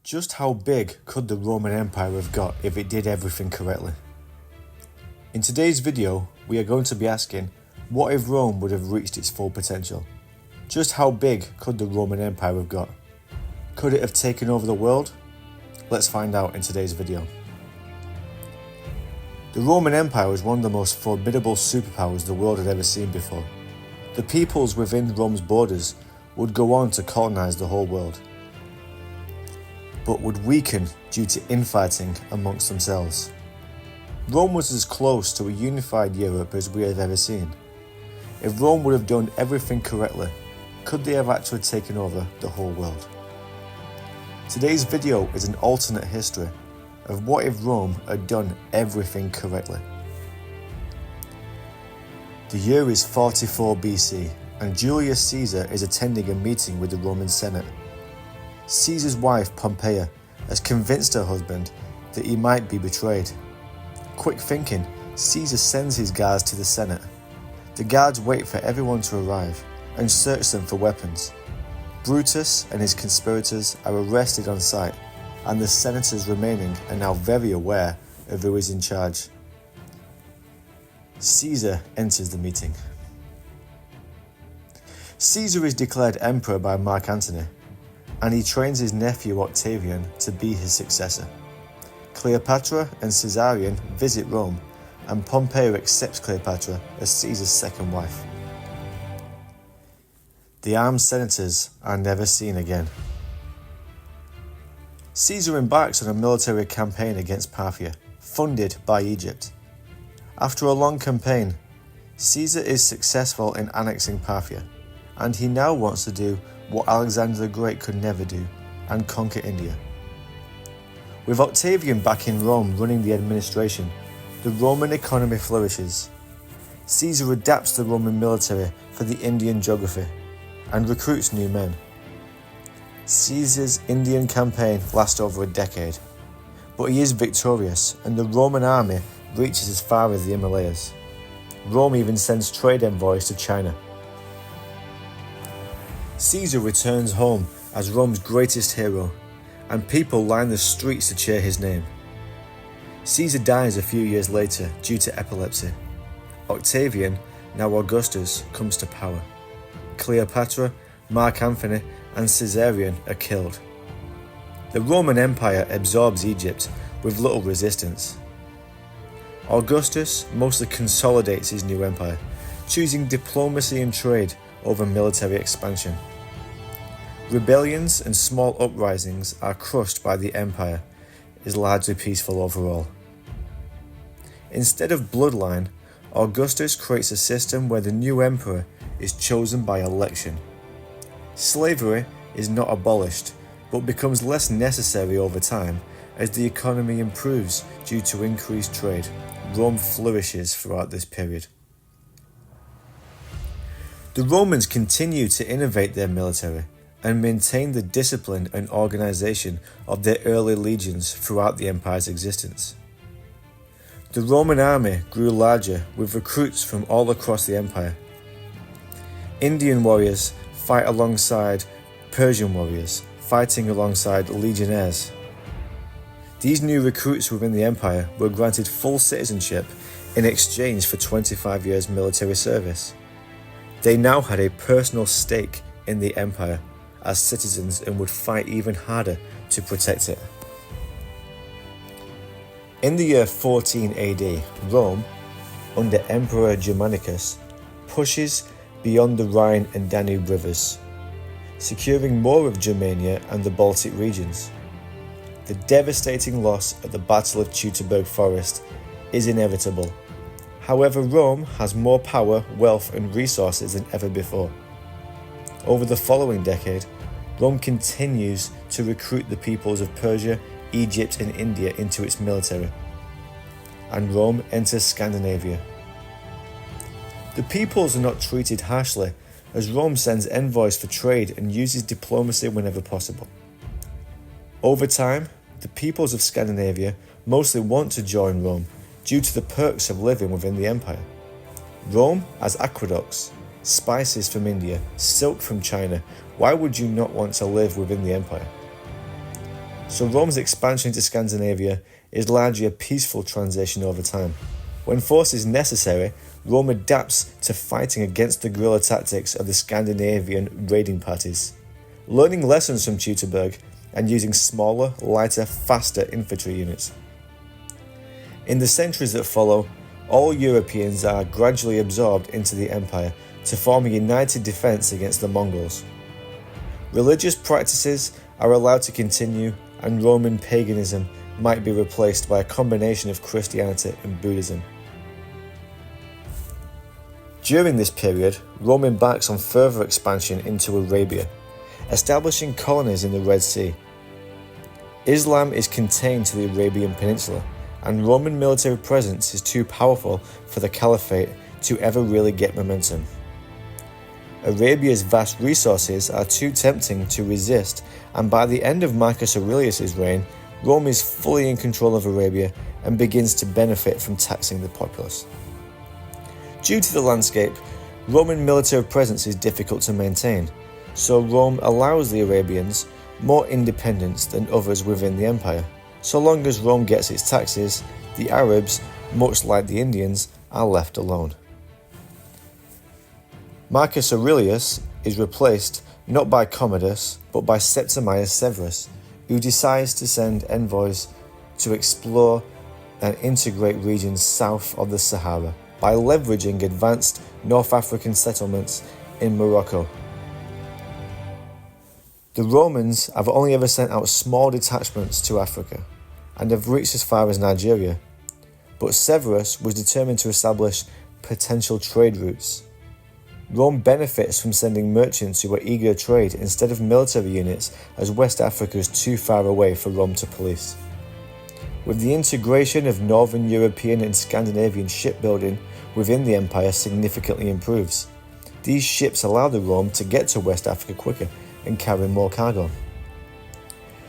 Just how big could the Roman Empire have got if it did everything correctly? In today's video, we are going to be asking, what if Rome would have reached its full potential? Just how big could the Roman Empire have got? Could it have taken over the world? Let's find out in today's video. The Roman Empire was one of the most formidable superpowers the world had ever seen before. The peoples within Rome's borders would go on to colonize the whole world, but would weaken due to infighting amongst themselves. Rome was as close to a unified Europe as we have ever seen. If Rome would have done everything correctly, could they have actually taken over the whole world? Today's video is an alternate history of what if Rome had done everything correctly. The year is 44 BC and Julius Caesar is attending a meeting with the Roman Senate. Caesar's wife Pompeia has convinced her husband that he might be betrayed. Quick thinking, Caesar sends his guards to the Senate. The guards wait for everyone to arrive and search them for weapons. Brutus and his conspirators are arrested on sight, and the senators remaining are now very aware of who is in charge. Caesar enters the meeting. Caesar is declared emperor by Mark Antony, and he trains his nephew Octavian to be his successor. Cleopatra and Caesarion visit Rome, and Pompey accepts Cleopatra as Caesar's second wife. The armed senators are never seen again. Caesar embarks on a military campaign against Parthia, funded by Egypt. After a long campaign, Caesar is successful in annexing Parthia, and he now wants to do what Alexander the Great could never do, and conquer India. With Octavian back in Rome running the administration, the Roman economy flourishes. Caesar adapts the Roman military for the Indian geography and recruits new men. Caesar's Indian campaign lasts over a decade, but he is victorious and the Roman army reaches as far as the Himalayas. Rome even sends trade envoys to China. Caesar returns home as Rome's greatest hero, and people line the streets to cheer his name. Caesar dies a few years later due to epilepsy. Octavian, now Augustus, comes to power. Cleopatra, Mark Antony, and Caesarion are killed. The Roman Empire absorbs Egypt with little resistance. Augustus mostly consolidates his new empire, choosing diplomacy and trade over military expansion. Rebellions and small uprisings are crushed by the empire, is largely peaceful overall. Instead of bloodline, Augustus creates a system where the new emperor is chosen by election. Slavery is not abolished, but becomes less necessary over time as the economy improves due to increased trade. Rome flourishes throughout this period. The Romans continue to innovate their military and maintain the discipline and organization of their early legions throughout the empire's existence. The Roman army grew larger with recruits from all across the empire. Indian warriors fight alongside Persian warriors, fighting alongside legionnaires. These new recruits within the empire were granted full citizenship in exchange for 25 years military service. They now had a personal stake in the empire as citizens and would fight even harder to protect it. In the year 14 AD, Rome, under Emperor Germanicus, pushes beyond the Rhine and Danube rivers, securing more of Germania and the Baltic regions. The devastating loss at the Battle of Teutoburg Forest is inevitable. However, Rome has more power, wealth and resources than ever before. Over the following decade, Rome continues to recruit the peoples of Persia, Egypt and India into its military, and Rome enters Scandinavia. The peoples are not treated harshly as Rome sends envoys for trade and uses diplomacy whenever possible. Over time, the peoples of Scandinavia mostly want to join Rome due to the perks of living within the empire. Rome has aqueducts, spices from India, silk from China. Why would you not want to live within the empire? So Rome's expansion to Scandinavia is largely a peaceful transition over time. When force is necessary, Rome adapts to fighting against the guerrilla tactics of the Scandinavian raiding parties, learning lessons from Teutoburg and using smaller, lighter, faster infantry units. In the centuries that follow, all Europeans are gradually absorbed into the empire to form a united defense against the Mongols. Religious practices are allowed to continue, and Roman paganism might be replaced by a combination of Christianity and Buddhism. During this period, Rome embarks on further expansion into Arabia, establishing colonies in the Red Sea. Islam is contained to the Arabian Peninsula, and Roman military presence is too powerful for the Caliphate to ever really get momentum. Arabia's vast resources are too tempting to resist, and by the end of Marcus Aurelius' reign, Rome is fully in control of Arabia and begins to benefit from taxing the populace. Due to the landscape, Roman military presence is difficult to maintain, so Rome allows the Arabians more independence than others within the empire. So long as Rome gets its taxes, the Arabs, much like the Indians, are left alone. Marcus Aurelius is replaced not by Commodus, but by Septimius Severus, who decides to send envoys to explore and integrate regions south of the Sahara by leveraging advanced North African settlements in Morocco. The Romans have only ever sent out small detachments to Africa and have reached as far as Nigeria, but Severus was determined to establish potential trade routes. Rome benefits from sending merchants who are eager to trade instead of military units, as West Africa is too far away for Rome to police. With the integration of Northern European and Scandinavian shipbuilding within the empire significantly improves. These ships allow the Rome to get to West Africa quicker and carry more cargo.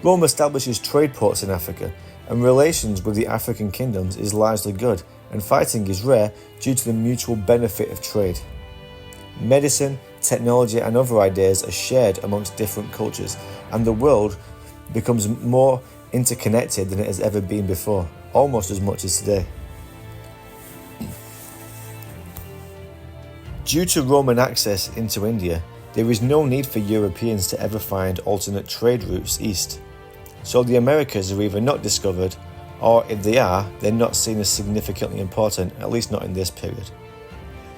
Rome establishes trade ports in Africa, and relations with the African kingdoms is largely good, and fighting is rare due to the mutual benefit of trade. Medicine, technology and other ideas are shared amongst different cultures, and the world becomes more interconnected than it has ever been before, almost as much as today. Due to Roman access into India, there is no need for Europeans to ever find alternate trade routes east. So the Americas are either not discovered, or if they are, they're not seen as significantly important, at least not in this period.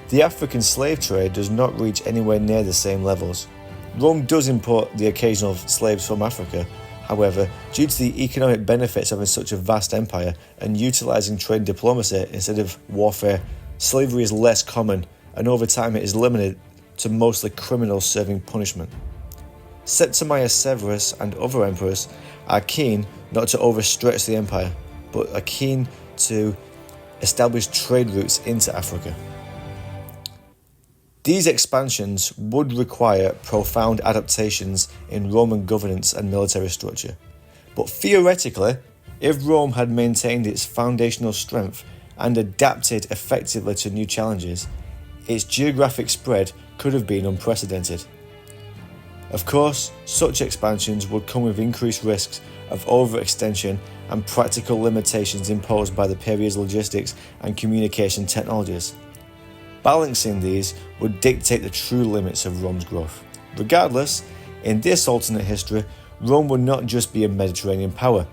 The African slave trade does not reach anywhere near the same levels. Rome does import the occasional slaves from Africa. However, due to the economic benefits of such a vast empire and utilising trade diplomacy instead of warfare, slavery is less common, and over time it is limited to mostly criminals serving punishment. Septimius Severus and other emperors are keen not to overstretch the empire, but are keen to establish trade routes into Africa. These expansions would require profound adaptations in Roman governance and military structure. But theoretically, if Rome had maintained its foundational strength and adapted effectively to new challenges, its geographic spread could have been unprecedented. Of course, such expansions would come with increased risks of overextension and practical limitations imposed by the period's logistics and communication technologies. Balancing these would dictate the true limits of Rome's growth. Regardless, in this alternate history, Rome would not just be a Mediterranean power,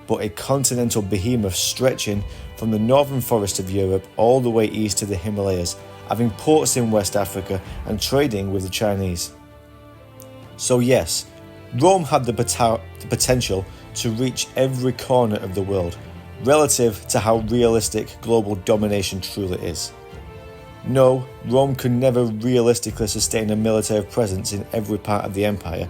but a continental behemoth stretching from the northern forests of Europe all the way east to the Himalayas, having ports in West Africa and trading with the Chinese. So yes, Rome had the potential to reach every corner of the world, relative to how realistic global domination truly is. No, Rome could never realistically sustain a military presence in every part of the empire,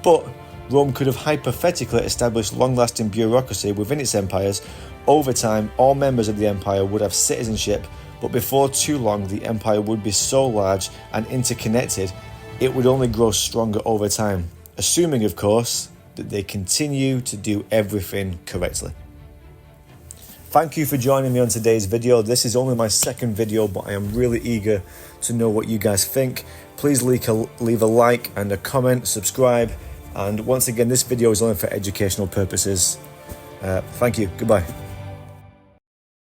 but Rome could have hypothetically established long-lasting bureaucracy within its empires. Over time, all members of the empire would have citizenship, but before too long the empire would be so large and interconnected, it would only grow stronger over time, assuming, of course, that they continue to do everything correctly. Thank you for joining me on today's video. This is only my second video, but I am really eager to know what you guys think. Please leave a like and a comment, subscribe, And once again, this video is only for educational purposes. Thank you. Goodbye.